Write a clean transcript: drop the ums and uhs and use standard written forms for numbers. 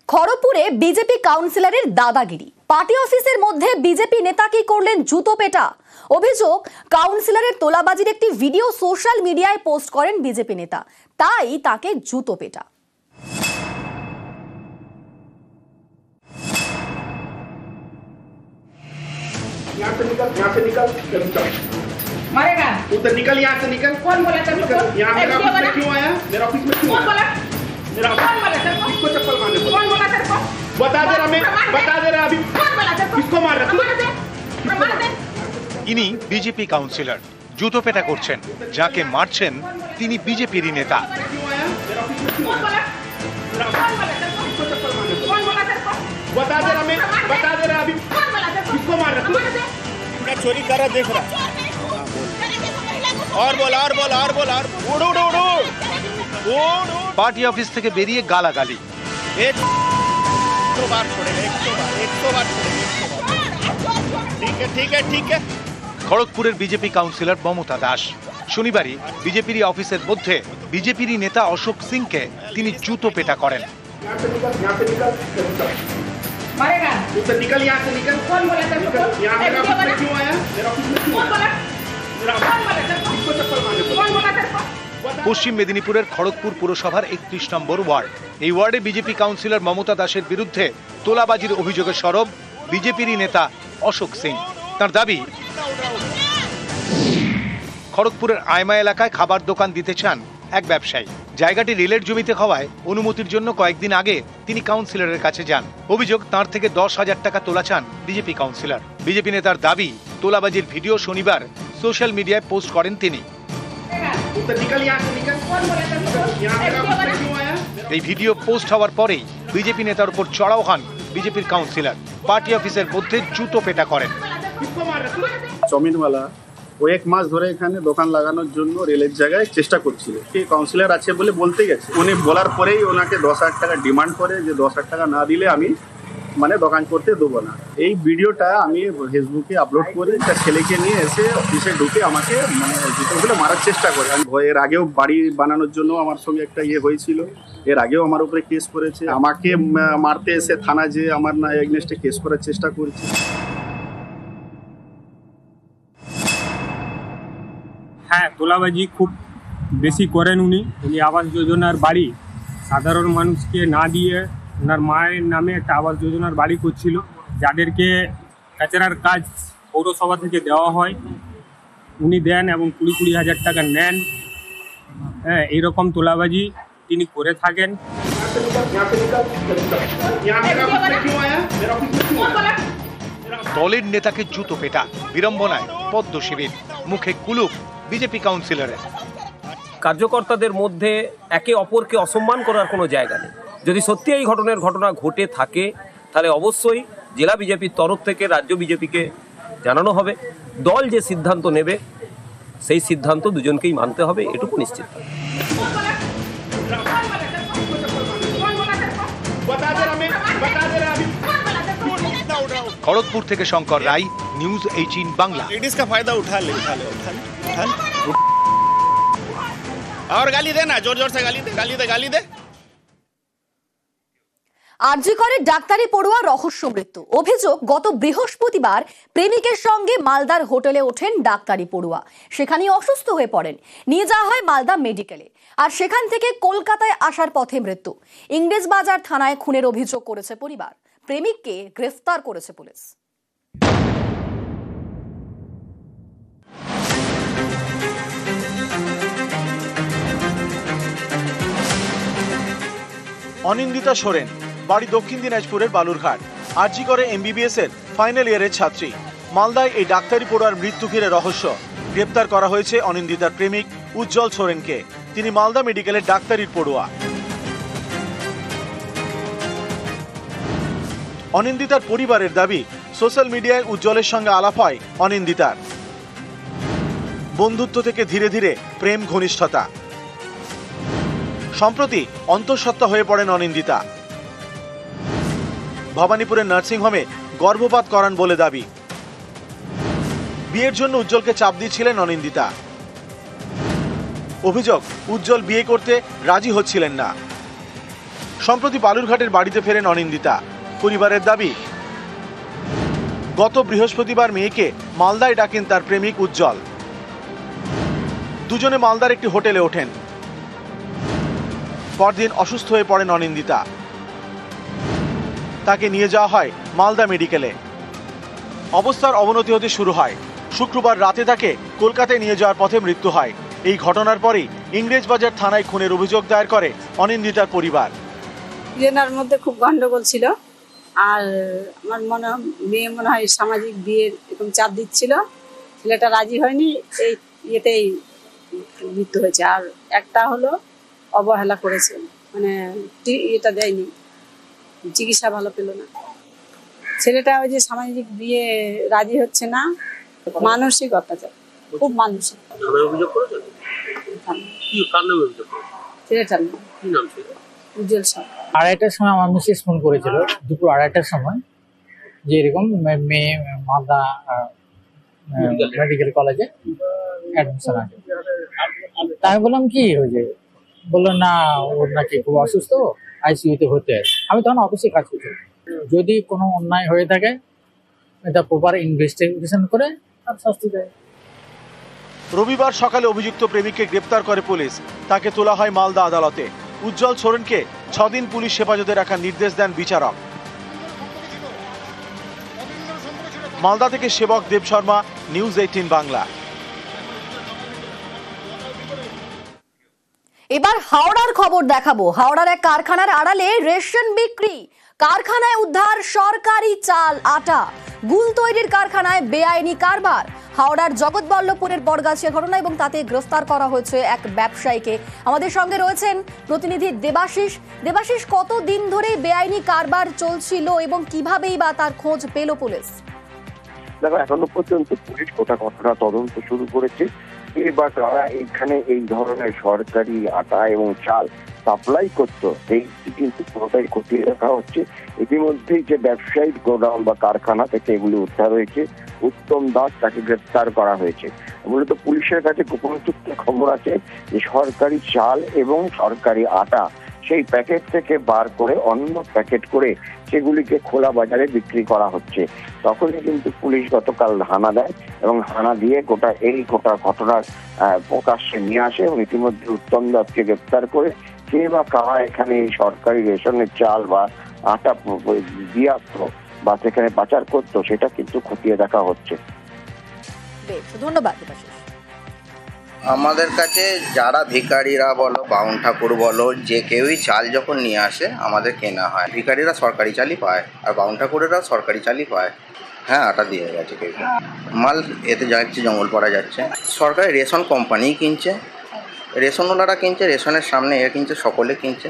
খড়গপুরে BJP কাউন্সিলরের দাদাগিরি। Party অফিসের মধ্যে বিজেপি নেতা কি করলেন জুতো পেটা। অভিযোগ, কাউন্সিলরের তোলাবাজির একটি ভিডিও সোশ্যাল মিডিয়ায় পোস্ট করেন বিজেপি নেতা, তাই তাকে জুতো পেটা। मारेगा उधर निकल, यहाँ से निकल। कौन बोला तेरे को? यहाँ मेरा ऑफिस में क्यों आया? मेरा ऑफिस में क्यों कौन आया? बोला? मेरा कौन बोला तेरे को? किसको चप्पल मारने बोला? कौन बोला तेरे को? बता दे रहा, मैं बता दे रहा अभी। कौन बोला तेरे को? किसको मार रहा तू? मार दे, मार दे। ইনি বিজেপি কাউন্সিলর, জুতো পেটা করছেন। যাকে মারছেন তিনি বিজেপিরই নেতা। क्यों आया? मेरा ऑफिस में क्यों कौन आया? बोला? कौन बोला तेरे को? किसको चप्पल मारने बोला? कौन बोला तेरे को? बता दे रहा, मैं बता दे रहा अभी। कौन बोला तेरे को? किसको मार रहा तू? मार दे। मैं चोरी कर रहा देख रहा। और बोल, और बोल, और बोल, और उड़ उड़ उड़ उड़। পার্টি অফিস থেকে বেরিয়ে গালাগালি। एक तो बार छोड़ेगा, एक तो बार छोड़ेगा। ठीक है, ठीक है, ठीक है। খড়গপুরের বিজেপি কাউন্সিলর মমতা দাস শনিবারই বিজেপির অফিসের মধ্যে বিজেপির নেতা অশোক সিংকে তিনি জুতো পেটা করেন। यहाँ से निकल, यहाँ से निकल। मारेगा उधर निकल, यहाँ से निकल। कौन बोला तेरे को? यहाँ मेरा ऑफिस में क्यों आया? मेरा ऑफिस में क्यों कौन आया? बोला? मेरा कौन बोला तेरे को? किसको चप्पल मारने बोला? कौन बोला तेरे को? পশ্চিম মেদিনীপুরের খড়গপুর পুরসভার ৩১ নম্বর ওয়ার্ড। এই ওয়ার্ডে বিজেপি কাউন্সিলর মমতা দাসের বিরুদ্ধে তোলাবাজির অভিযোগে সরব বিজেপিরই নেতা অশোক সিং। তার দাবি, খড়গপুরের আয়মা এলাকায় খাবার দোকান দিতে চান এক ব্যবসায়ী। জায়গাটি রেলের জমিতে হওয়ায় অনুমতির জন্য কয়েকদিন আগে তিনি কাউন্সিলরের কাছে যান। অভিযোগ, তার থেকে ১০,০০০ টাকা তোলা চান বিজেপি কাউন্সিলর। বিজেপি নেতার দাবি, তোলাবাজির ভিডিও শনিবার সোশ্যাল মিডিয়ায় পোস্ট করেন তিনি। उधर निकल, यहाँ से निकल। कौन बोला तेरे को? यहाँ मेरा ऑफिस में क्यों आया? এই ভিডিও পোস্ট হওয়ার পরেই বিজেপি নেতার উপর চড়াও হন বিজেপির কাউন্সিলর। পার্টি অফিসের মধ্যে জুতো পেটা করেন। किसको मार रहा तू? চাউমিনওয়ালা ও এক মাস ধরে এখানে দোকান লাগানোর জন্য রেলের জায়গায় চেষ্টা করছিল। কে কাউন্সিলর আছে বলে বলতে গেছে, উনি বলার পরেই ওনাকে ১০,০০০ টাকা ডিমান্ড করে যে ১০,০০০ টাকা না দিলে আমি দোকান করতে দেবো না। এই ভিডিওটা আমি ফেসবুকে আপলোড করে তার ছেলেকে নিয়ে এসে অফিসে ঢুকে আমাকে জুতোগুলো মারার চেষ্টা করে। আমি এর আগেও বাড়ি বানানোর জন্য আমার সঙ্গে একটা হয়েছিল, এর আগেও আমার উপরে কেস করেছে। আমাকে মারতে এসে থানা যে আমার এগনেস্টে কেস করার চেষ্টা করেছে। হ্যাঁ, তোলাবাজি খুব বেশি করেন উনি। আবাস যোজনার বাড়ি সাধারণ মানুষকে না দিয়ে ওনার মায়ের নামে একটা আবাস যোজনার বাড়ি করছিল, যাদেরকে কাচরার কাজ পৌরসভা থেকে দেওয়া হয় উনি দেন এবং ২০,০০০ টাকা নেন। হ্যাঁ, এইরকম তোলাবাজি তিনি করে থাকেন। यहाँ मेरा ऑफिस में क्यों आया? मेरा ऑफिस में क्यों कौन आया? बोला? দলের নেতাকে জুতো পেটা, বিড়ম্বনায় পদ্ম শিবির, মুখে কুলুপ বিজেপি কাউন্সিলরের। কার্যকর্তাদের মধ্যে একে অপরকে অসম্মান করার কোনো জায়গা নেই। যদি সত্যি এই ঘটনা ঘটে থাকে তাহলে অবশ্যই জেলা বিজেপির তরফ থেকে রাজ্য বিজেপিকে জানানো হবে। দল যে সিদ্ধান্ত নেবে সেই সিদ্ধান্ত দুজনকেই মানতে হবে, এটুকু নিশ্চিত। बता दे रहा, मैं बता दे रहा अभी। খড়গপুর থেকে শঙ্কর রায়, নিউজ 18 বাংলা। लेडीज का फायदा उठा ले, उठा ले, उठा ले, उठा ले। और गाली दे ना, जोर जोर से गाली दे, गाली दे, गाली दे। আরজিকরের ডাক্তারি পড়ুয়া রহস্য মৃত্যু। অভিযোগ, গত বৃহস্পতিবার প্রেমিকের সঙ্গে মালদার হোটেলে ওঠেন ডাক্তারি পড়ুয়া। সেখানেই অসুস্থ হয়ে পড়েন, নিয়ে যাওয়া হয় মালদা মেডিকেলে। আর সেখান থেকে কলকাতায় আসার পথে মৃত্যু। ইংরেজবাজার থানায় খুনের অভিযোগ করেছে পরিবার। প্রেমিককে গ্রেফতার করেছে পুলিশ। অনিন্দিতা সোরেন, বাড়ি দক্ষিণ দিনাজপুরের বালুরঘাট। আরজিকরে এমবিবিএস এর ফাইনাল ইয়ারের ছাত্রী। মালদায় এই ডাক্তারি পড়ুয়ার মৃত্যু ঘিরে রহস্য। গ্রেপ্তার করা হয়েছে অনিন্দিতার প্রেমিক উজ্জ্বল সোরেনকে। তিনি মালদা মেডিকেলের ডাক্তারির পড়ুয়া। অনিন্দিতার পরিবারের দাবি, সোশ্যাল মিডিয়ায় উজ্জ্বলের সঙ্গে আলাপ হয় অনিন্দিতার। বন্ধুত্ব থেকে ধীরে ধীরে প্রেম ঘনিষ্ঠতা। সম্প্রতি অন্তঃসত্ত্বা হয়ে পড়েন অনিন্দিতা। ভবানীপুরের নার্সিংহোমে গর্ভপাত করান বলে দাবি। বিয়ের জন্য উজ্জ্বলকে চাপ দিয়েছিলেন অনিন্দিতা। অভিযোগ, উজ্জ্বল বিয়ে করতে রাজি হচ্ছিলেন না। সম্প্রতি বালুরঘাটের বাড়িতে ফেরেন অনিন্দিতা। পরিবারের দাবি, গত বৃহস্পতিবার মেয়েকে মালদায় ডাকেন তার প্রেমিক উজ্জ্বল। দুজনে মালদার একটি হোটেলে ওঠেন। পরদিন অসুস্থ হয়ে পড়েন অনিন্দিতা। তাকে নিয়ে যাওয়া হয় মালদা মেডিকেলে। অবস্থার অবনতি হতে শুরু হয়। শুক্রবার রাতে তাকে কলকাতায় নিয়ে যাওয়ার পথে মৃত্যু হয়। এই ঘটনার পরেই ইংরেজবাজার থানায় খুনের অভিযোগ দায়ের করে অনিন্দিতার পরিবার। এনার মধ্যে খুব গন্ডগোল ছিল, আর আমার মেয়ে মনে হয় সামাজিক বিয়ের এরকম চাপ দিচ্ছিল, ছেলেটা রাজি হয়নি, এই ইয়েতেই মৃত্যু হয়েছে। আর একটা হলো অবহেলা করেছে, মানে এটা দেয়নি, চিকিৎসা ভালো পেল না। ছেলেটা ওই যে সামাজিক বিয়ে রাজি হচ্ছে না, মানসিক অত্যাচার, খুব মানসিক। ছেলেটার নাম উজ্জ্বল সাহা। 2:30টার সময় আমার মিসেস ফোন করেছিল, দুপুর 2:30টার সময়, যে এরকম মেয়ে মালদা মেডিকেল কলেজে অ্যাডমিশন আছে। তা আমি বললাম কি হয়েছে, বললো না ওর নাকি খুব অসুস্থ, আইসিইউতে হতে। আমি তখন অফিসে কাজ করছি। যদি কোনো অন্যায় হয়ে থাকে এটা প্রপার ইনভেস্টিগেশন করে তার শাস্তি দেয়। রবিবার সকালে অভিযুক্ত প্রেমিককে গ্রেপ্তার করে পুলিশ। তাকে তোলা হয় মালদা আদালতে। উজ্জ্বল সোরেনকে 6 দিন পুলিশ হেফাজতে রাখার নির্দেশ দেন বিচারক। মালদা থেকে সেবক দেব শর্মা, নিউজ 18 বাংলা। এবার হাওড়ার খবর দেখাবো। হাওড়ার এক কারখানার আড়ালে রেশন বিক্রি, কারখানায় উদ্ধার সরকারি চাল, আটা। গুল তৈরির কারখানায় বেআইনি কারবার। হাওড়ার জগৎবল্লভপুরের বড়গাছিয়া ঘটনা এবং তাতে গ্রেফতার করা হয়েছে এক ব্যবসায়ীকে। আমাদের সঙ্গে রয়েছেন প্রতিনিধি দেবাশিস। দেবাশিস, কতদিন ধরে বেআইনি কারবার চলছিল এবং কিভাবেই বা তার খোঁজ পেল পুলিশ? দেখো, এখনো পর্যন্ত পুলিশ গোটা ঘটনা তদন্ত শুরু করেছে। এবার তারা এইখানে এই ধরনের সরকারি আটা এবং চাল সাপ্লাই করতো, এইটি কিন্তু পুরোটাই খতিয়ে দেখা হচ্ছে। ইতিমধ্যেই যে ব্যবসায়ী গোডাউন বা কারখানা থেকে এগুলি উদ্ধার হয়েছে, উত্তম দাস, তাকে গ্রেফতার করা হয়েছে। মূলত পুলিশের কাছে গোপন সূত্রে খবর আছে যে সরকারি চাল এবং সরকারি আটা সেই প্যাকেট থেকে বার করে অন্য প্যাকেট করে সেগুলিকে খোলা বাজারে বিক্রি করা হচ্ছে। তখনই কিন্তু পুলিশ গতকাল হানা দেয় এবং হানা দিয়ে গোটা ঘটনার প্রকাশ্যে নিয়ে আসে এবং ইতিমধ্যে উত্তম দাসকে গ্রেফতার করে কে বা কারা এখানে এই সরকারি রেশনের চাল বা আটা দিয়ে আসতো বা সেখানে পাচার করতো সেটা কিন্তু খতিয়ে দেখা হচ্ছে। ধন্যবাদ। আমাদের কাছে যারা ভিখারিরা বলো, বাউন ঠাকুর বলো, যে কেউই চাল যখন নিয়ে আসে আমাদের কেনা হয়। ভিখারিরা সরকারি চালই পায় আর বাউন ঠাকুরেরা সরকারি চালই পায়। হ্যাঁ, আটা দিয়ে গেছে কেউ। মাল এতে যাচ্ছে, জঙ্গলপাড়া যাচ্ছে। সরকারি রেশন কোম্পানিই কিনছে, রেশনওয়ালারা কিনছে, রেশনের সামনে এ কিনছে, সকলে কিনছে।